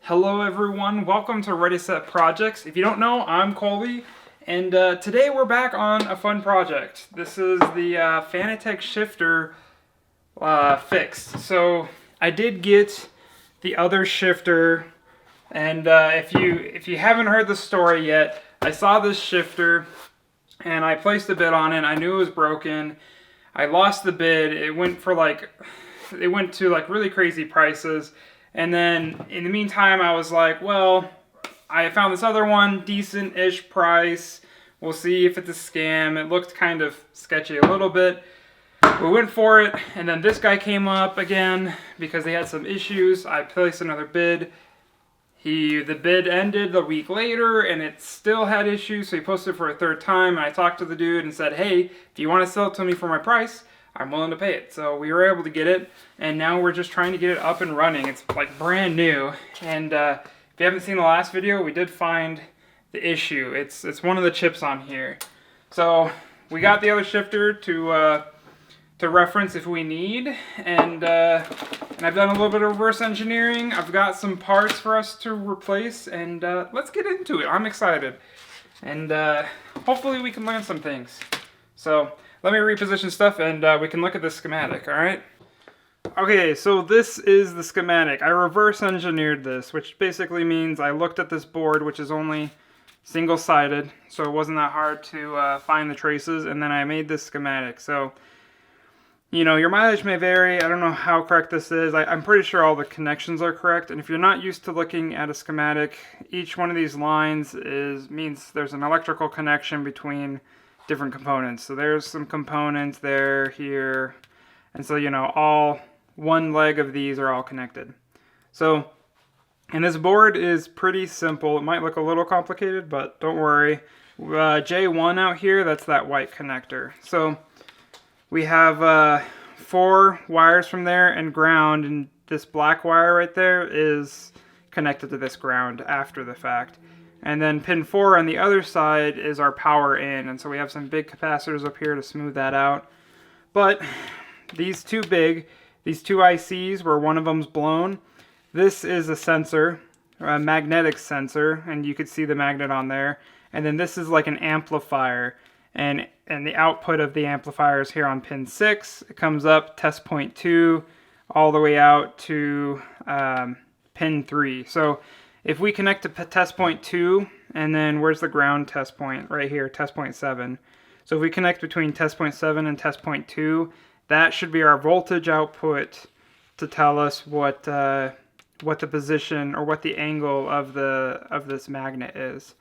Hello everyone, welcome to Ready Set Projects. If you don't know, I'm Colby, and today we're back on a fun project. This is the Fanatec shifter fixed. So I did get the other shifter, and if you haven't heard the story yet, I saw this shifter and I placed a bid on it. I knew it was broken. I lost the bid. It went to really crazy prices. And then in the meantime, I was like, well, I found this other one, decent-ish price. We'll see if it's a scam. It looked kind of sketchy a little bit. We went for it, and then this guy came up again because they had some issues. I placed another bid. The bid ended a week later, and it still had issues, so he posted for a third time. And I talked to the dude and said, hey, if you want to sell it to me for my price, I'm willing to pay it. So we were able to get it, and now we're just trying to get it up and running. It's like brand new, and if you haven't seen the last video, we did find the issue. It's one of the chips on here. So we got the other shifter to reference if we need, and I've done a little bit of reverse engineering. I've got some parts for us to replace, and let's get into it. I'm excited, and hopefully we can learn some things. So let me reposition stuff, and we can look at the schematic, all right? Okay, so this is the schematic. I reverse engineered this, which basically means I looked at this board, which is only single-sided, so it wasn't that hard to find the traces, and then I made this schematic. So, you know, your mileage may vary. I don't know how correct this is. I'm pretty sure all the connections are correct, and if you're not used to looking at a schematic, each one of these lines means there's an electrical connection between different components. So there's some components there, here, and so, you know, all one leg of these are all connected. So, and this board is pretty simple. It might look a little complicated, but don't worry. J1 out here, that's that white connector. So we have 4 wires from there and ground, and this black wire right there is connected to this ground after the fact. And then pin 4 on the other side is our power in, and so we have some big capacitors up here to smooth that out. But these two ICs where one of them's blown, this is a sensor, a magnetic sensor, and you could see the magnet on there. And then this is like an amplifier, and the output of the amplifier is here on pin 6. It comes up test point 2 all the way out to pin 3. So if we connect to test point 2, and then where's the ground test point? Right here, test point 7. So if we connect between test point 7 and test point 2, that should be our voltage output to tell us what the position or what the angle of this magnet is.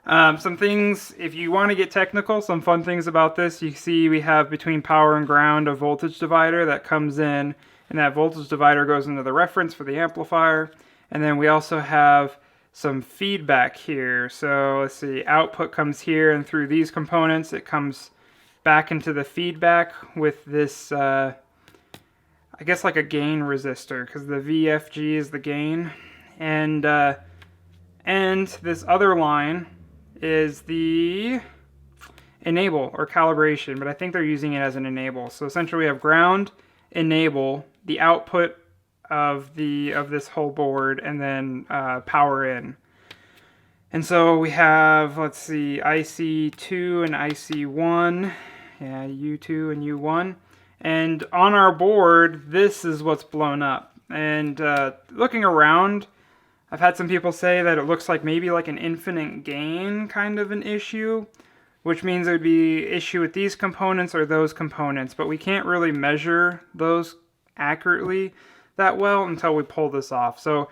Some things, if you want to get technical, some fun things about this. You see we have between power and ground a voltage divider that comes in, and that voltage divider goes into the reference for the amplifier. And then we also have some feedback here. So let's see, output comes here, and through these components it comes back into the feedback with this, I guess like a gain resistor, because the VFG is the gain. And this other line is the enable or calibration, but I think they're using it as an enable. So essentially we have ground, enable, the output of this whole board, and then power in. And so we have, let's see, IC2 and IC1, yeah, U2 and U1. And on our board, this is what's blown up. And looking around, I've had some people say that it looks like maybe like an infinite gain kind of an issue, which means it would be issue with these components or those components, but we can't really measure those accurately that well until we pull this off. So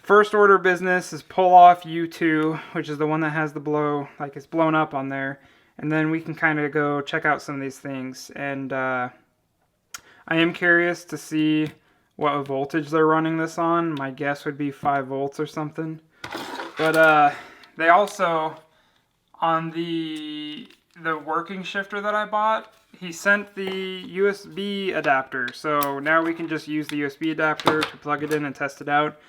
first order business is pull off U2, which is the one that has the blow, like it's blown up on there, and then we can kind of go check out some of these things. And I am curious to see what voltage they're running this on. My guess would be 5 volts or something. But they also, on the working shifter that I bought, he sent the USB adapter, so now we can just use the USB adapter to plug it in and test it out.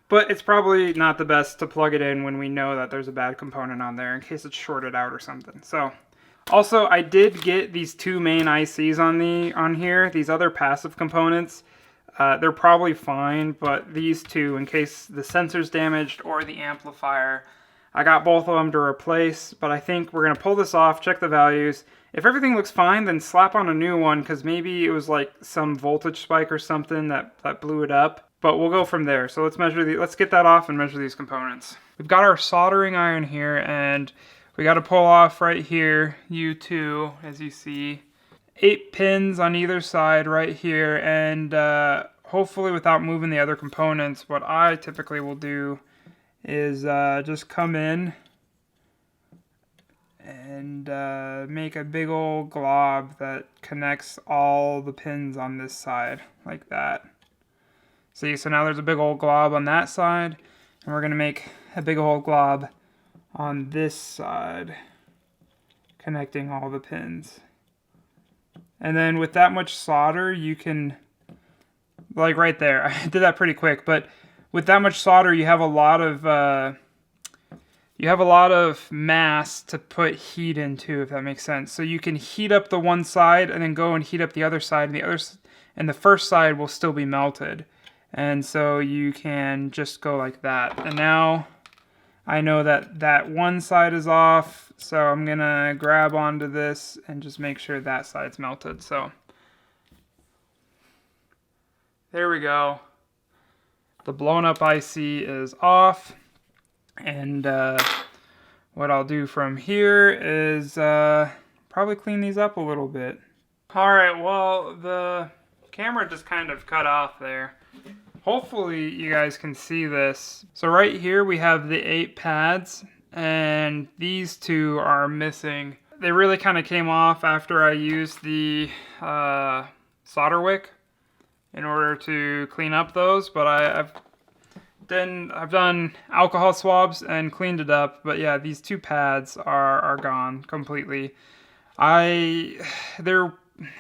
But it's probably not the best to plug it in when we know that there's a bad component on there in case it's shorted out or something. So also, I did get these 2 main ICs on here. These other passive components, they're probably fine, but these two, in case the sensor's damaged or the amplifier, I got both of them to replace, but I think we're going to pull this off, check the values. If everything looks fine, then slap on a new one, because maybe it was like some voltage spike or something that blew it up. But we'll go from there. So let's get that off and measure these components. We've got our soldering iron here, and we got to pull off right here, U2, as you see. 8 pins on either side right here, and hopefully without moving the other components, what I typically will do is just come in and make a big old glob that connects all the pins on this side, like that. See, so now there's a big old glob on that side, and we're going to make a big old glob on this side, connecting all the pins. And then with that much solder, you can, like right there, I did that pretty quick, but with that much solder, you have a lot of mass to put heat into, if that makes sense. So you can heat up the one side and then go and heat up the other side, and the first side will still be melted. And so you can just go like that. And now I know that one side is off, so I'm gonna grab onto this and just make sure that side's melted. So there we go. The blown up IC is off, and what I'll do from here is probably clean these up a little bit. Alright, well, the camera just kind of cut off there. Hopefully you guys can see this. So right here we have the 8 pads, and these 2 are missing. They really kind of came off after I used the solder wick in order to clean up those, but I've done alcohol swabs and cleaned it up. But yeah, these 2 pads are gone completely. They're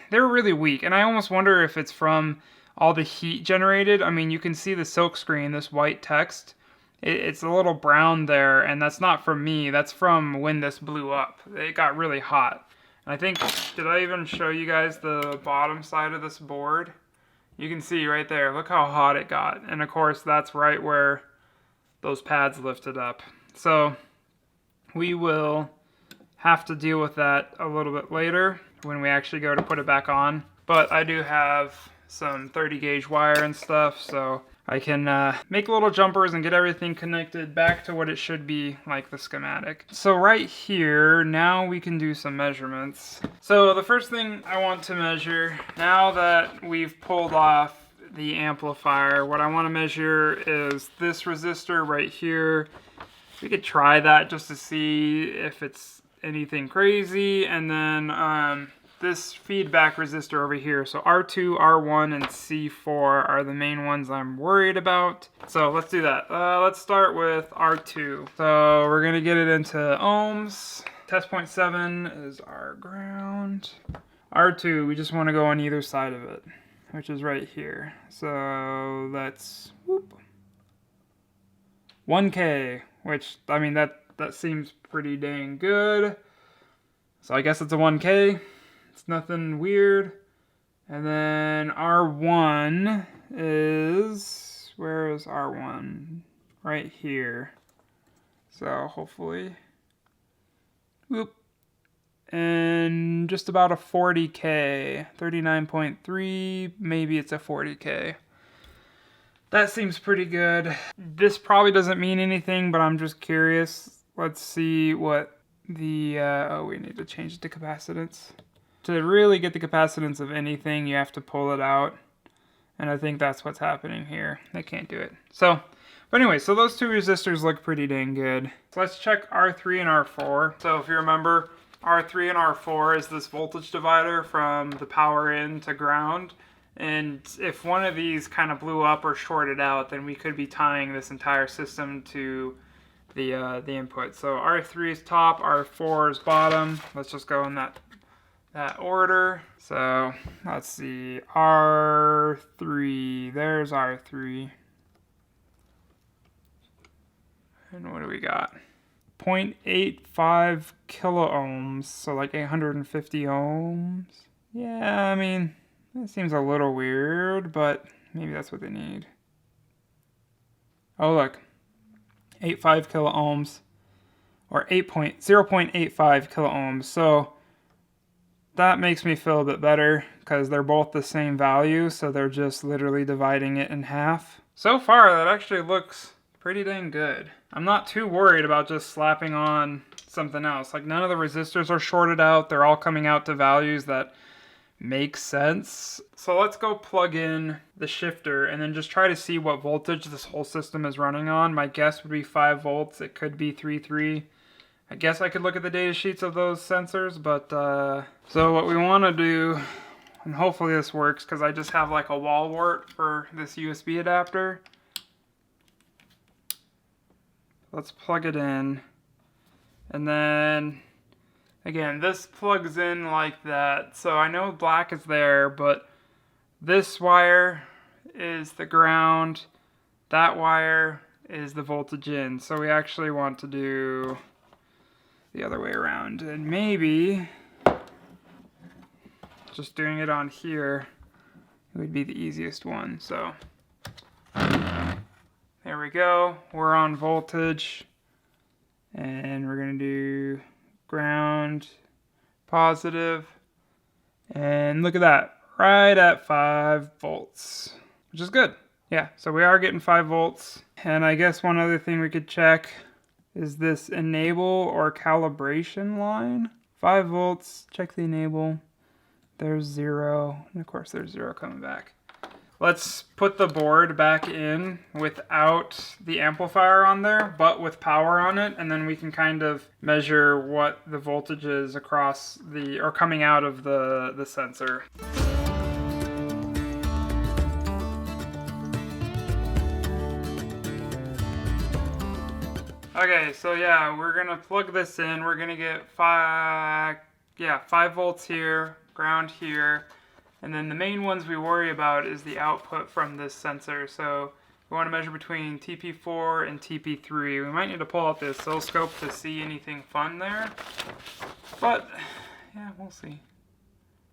really weak, and I almost wonder if it's from all the heat generated. I mean, you can see the silk screen, this white text. It's a little brown there, and that's not from me. That's from when this blew up. It got really hot. And I think, did I even show you guys the bottom side of this board? You can see right there, look how hot it got. And of course, that's right where those pads lifted up. So we will have to deal with that a little bit later when we actually go to put it back on. But I do have some 30 gauge wire and stuff, so I can make little jumpers and get everything connected back to what it should be, like the schematic. So right here, now we can do some measurements. So the first thing I want to measure, now that we've pulled off the amplifier, what I want to measure is this resistor right here. We could try that just to see if it's anything crazy, and then this feedback resistor over here. So R2, R1, and C4 are the main ones I'm worried about. So let's do that. Let's start with R2. So we're gonna get it into ohms. Test point 7 is our ground. R2, we just wanna go on either side of it, which is right here. So let's, whoop. 1K, which, I mean, that seems pretty dang good. So I guess it's a 1K. It's nothing weird. And then R1 is, where is R1? Right here. So hopefully, whoop. And just about a 40K, 39.3, maybe it's a 40K. That seems pretty good. This probably doesn't mean anything, but I'm just curious. Let's see what the, oh, we need to change the capacitance. To really get the capacitance of anything, you have to pull it out. And I think that's what's happening here. They can't do it. So, but anyway, so those 2 resistors look pretty dang good. So let's check R3 and R4. So if you remember, R3 and R4 is this voltage divider from the power in to ground. And if one of these kind of blew up or shorted out, then we could be tying this entire system to the input. So R3 is top, R4 is bottom. Let's just go in that order. So let's see, R3, there's R3. And what do we got? 0.85 kilo ohms, so like 850 ohms. Yeah, I mean, that seems a little weird, but maybe that's what they need. Oh, look. 0.85 kilo ohms. Or 0.85 kilo ohms. So that makes me feel a bit better because they're both the same value, so they're just literally dividing it in half. So far, that actually looks pretty dang good. I'm not too worried about just slapping on something else. Like, none of the resistors are shorted out. They're all coming out to values that make sense. So let's go plug in the shifter and then just try to see what voltage this whole system is running on. My guess would be 5 volts. It could be 3.3. I guess I could look at the data sheets of those sensors, but so what we want to do, and hopefully this works because I just have like a wall wart for this USB adapter. Let's plug it in, and then again, this plugs in like that. So I know black is there, but this wire is the ground, that wire is the voltage in. So we actually want to do the other way around, and maybe just doing it on here would be the easiest one. So there we go, we're on voltage, and we're gonna do ground positive, and look at that, right at 5 volts, which is good. Yeah, so we are getting 5 volts. And I guess one other thing we could check is this enable or calibration line. 5 volts, check the enable. There's 0, and of course there's 0 coming back. Let's put the board back in without the amplifier on there, but with power on it, and then we can kind of measure what the voltage is across the, or coming out of the sensor. Okay, so yeah, we're gonna plug this in. We're gonna get 5 volts here, ground here, and then the main ones we worry about is the output from this sensor. So we want to measure between TP4 and TP3. We might need to pull out the oscilloscope to see anything fun there, but yeah, we'll see.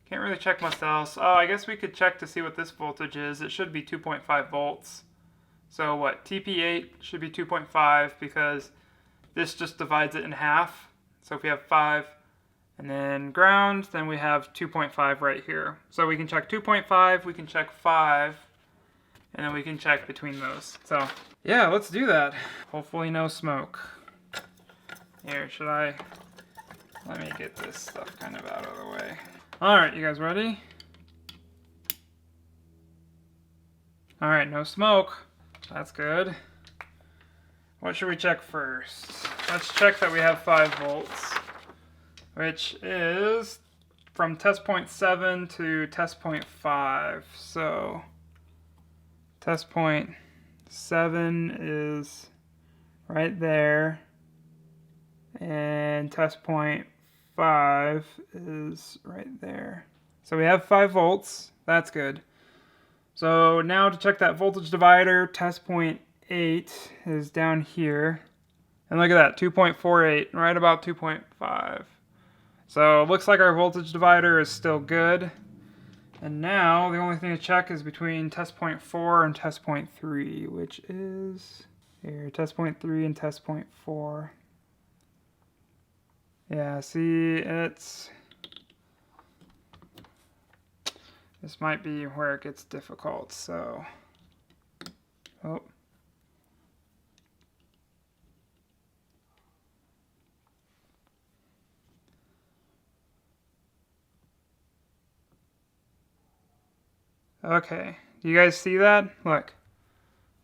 Can't really check much else. Oh, I guess we could check to see what this voltage is. It should be 2.5 volts. So what, TP8 should be 2.5 because this just divides it in half. So if we have 5 and then ground, then we have 2.5 right here. So we can check 2.5, we can check 5, and then we can check between those. So yeah, let's do that. Hopefully no smoke. Here, let me get this stuff kind of out of the way. All right, you guys ready? All right, no smoke. That's good. What should we check first? Let's check that we have 5 volts, which is from test point 7 to test point 5. So test point 7 is right there, and test point 5 is right there. So we have 5 volts. That's good. So now to check that voltage divider, test point 8 is down here. And look at that, 2.48, right about 2.5. So it looks like our voltage divider is still good. And now the only thing to check is between test point 4 and test point 3, which is here, test point 3 and test point 4. Yeah, see, this might be where it gets difficult, so, oh. Okay, do you guys see that? Look,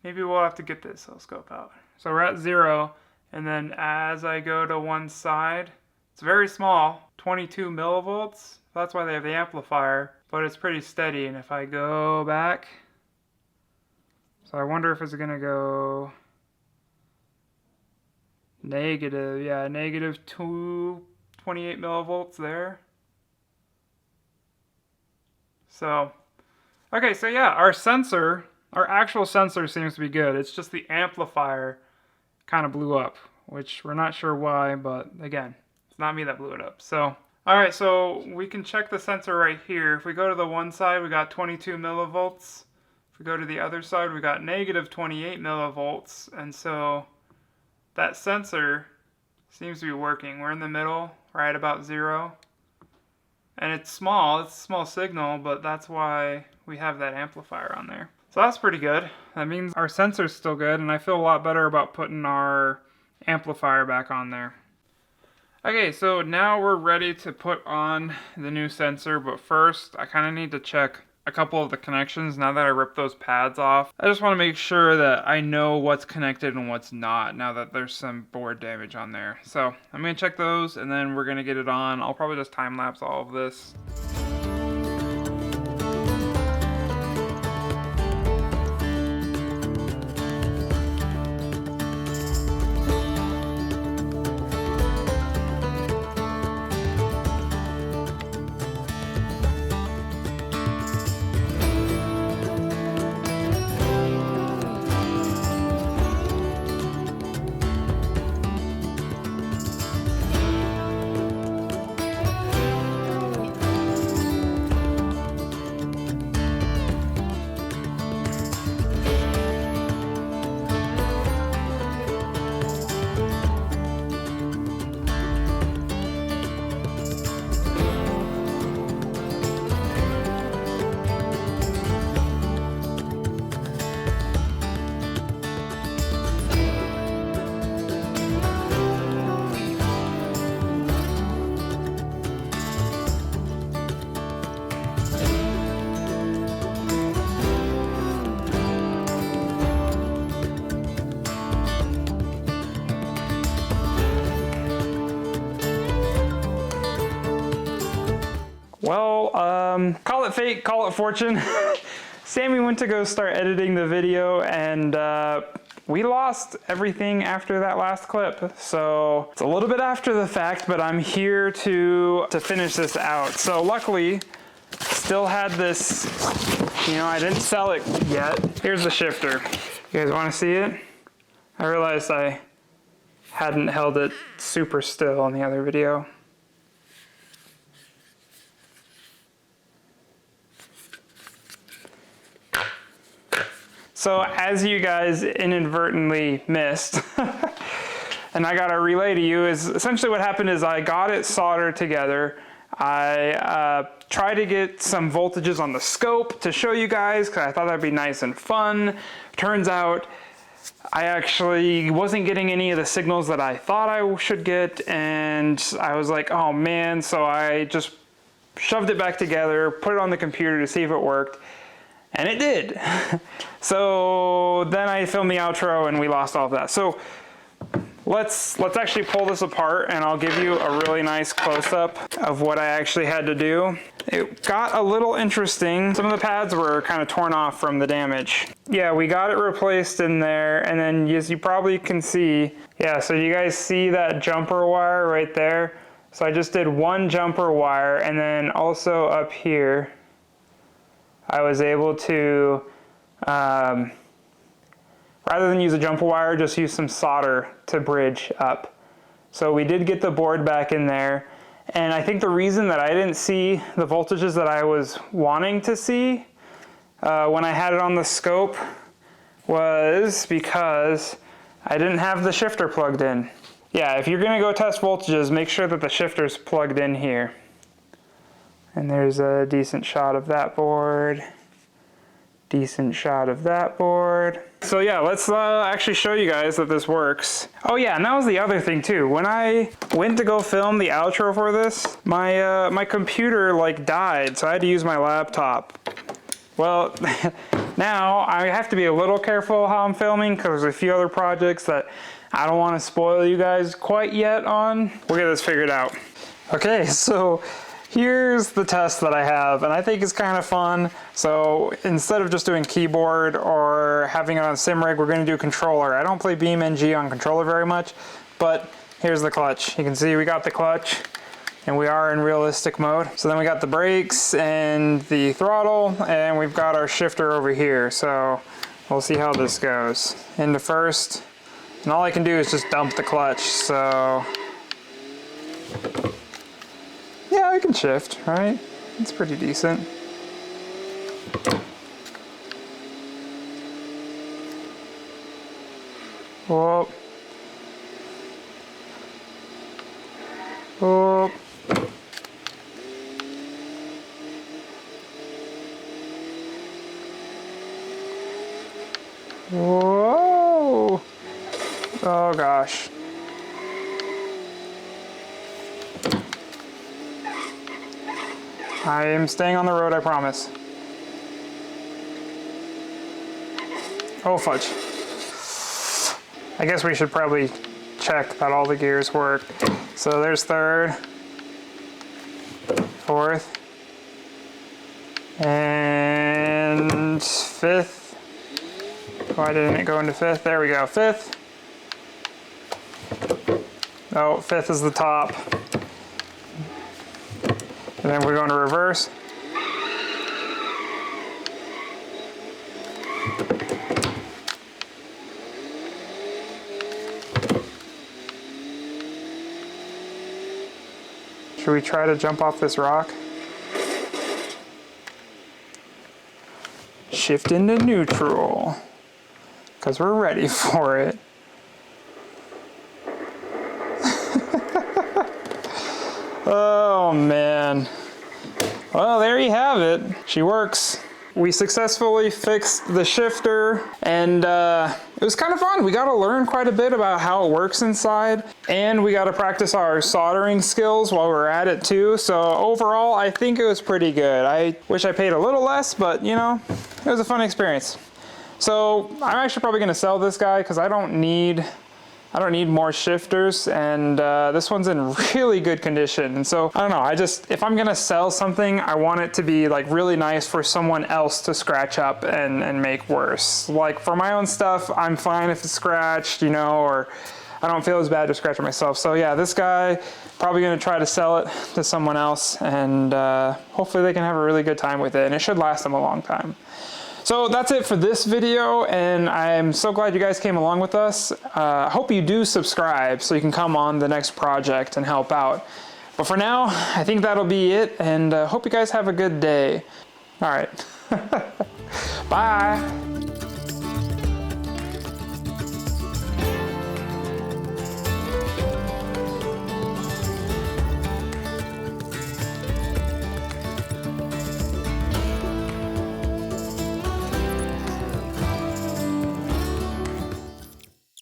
maybe we'll have to get this oscilloscope out. So we're at 0, and then as I go to one side, it's very small, 22 millivolts. That's why they have the amplifier, but it's pretty steady. And if I go back, so I wonder if it's gonna go negative. Yeah, negative 228 millivolts there. So, okay, so yeah, our actual sensor seems to be good. It's just the amplifier kind of blew up, which we're not sure why, but again, it's not me that blew it up. So, all right, so we can check the sensor right here. If we go to the one side, we got 22 millivolts If we go to the other side, we got negative 28 millivolts, and so that sensor seems to be working. We're in the middle, right about 0. And it's a small signal, but that's why we have that amplifier on there. So that's pretty good. That means our sensor's still good, and I feel a lot better about putting our amplifier back on there. Okay, so now we're ready to put on the new sensor, but first I kind of need to check a couple of the connections now that I ripped those pads off. I just want to make sure that I know what's connected and what's not now that there's some board damage on there. So I'm going to check those and then we're going to get it on. I'll probably just time lapse all of this. Well, call it fate, call it fortune. Sammy went to go start editing the video and we lost everything after that last clip. So it's a little bit after the fact, but I'm here to finish this out. So luckily, still had this, I didn't sell it yet. Here's the shifter. You guys want to see it? I realized I hadn't held it super still in the other video. So as you guys inadvertently missed, and I gotta relay to you, is essentially what happened is I got it soldered together. I tried to get some voltages on the scope to show you guys because I thought that'd be nice and fun. Turns out I actually wasn't getting any of the signals that I thought I should get, and I was like, oh man, so I just shoved it back together, put it on the computer to see if it worked. And it did. So then I filmed the outro and we lost all of that. So let's actually pull this apart and I'll give you a really nice close-up of what I actually had to do. It got a little interesting. Some of the pads were kind of torn off from the damage. Yeah, we got it replaced in there, and then as you probably can see, yeah, so you guys see that jumper wire right there? So I just did one jumper wire, and then also up here, I was able to, rather than use a jumper wire, just use some solder to bridge up. So we did get the board back in there. And I think the reason that I didn't see the voltages that I was wanting to see when I had it on the scope was because I didn't have the shifter plugged in. Yeah, if you're gonna go test voltages, make sure that the shifter's plugged in here. And there's a decent shot of that board. Decent shot of that board. So yeah, let's actually show you guys that this works. Oh yeah, and that was the other thing too. When I went to go film the outro for this, my computer like died, so I had to use my laptop. Well, now I have to be a little careful how I'm filming because there's a few other projects that I don't want to spoil you guys quite yet on. We'll get this figured out. Okay, so here's the test that I have, and I think it's kind of fun. So instead of just doing keyboard or having it on SimRig, we're going to do controller. I don't play BeamNG on controller very much, but here's the clutch. You can see we got the clutch, and we are in realistic mode. So then we got the brakes and the throttle, and we've got our shifter over here. So we'll see how this goes. Into first, and all I can do is just dump the clutch, so yeah, I can shift, right? It's pretty decent. Whoop. Whoop. Whoa. Oh gosh. I am staying on the road, I promise. Oh fudge. I guess we should probably check that all the gears work. So there's third, fourth, and fifth. Why didn't it go into fifth? There we go, fifth. Oh, fifth is the top. And then we're going to reverse. Should we try to jump off this rock? Shift into neutral, because we're ready for it. Oh man. Well, there you have it. She works. We successfully fixed the shifter, and it was kind of fun. We got to learn quite a bit about how it works inside, and we got to practice our soldering skills while we're at it too. So overall, I think it was pretty good. I wish I paid a little less, but you know, it was a fun experience. So I'm actually probably going to sell this guy because I don't need more shifters, and this one's in really good condition. And so I don't know, if I'm gonna sell something, I want it to be like really nice for someone else to scratch up and make worse. Like for my own stuff, I'm fine if it's scratched, you know, or I don't feel as bad to scratch it myself. So yeah, this guy, probably gonna try to sell it to someone else, and hopefully they can have a really good time with it, and it should last them a long time. So that's it for this video, and I'm so glad you guys came along with us. I hope you do subscribe so you can come on the next project and help out. But for now, I think that'll be it, and hope you guys have a good day. All right. Bye.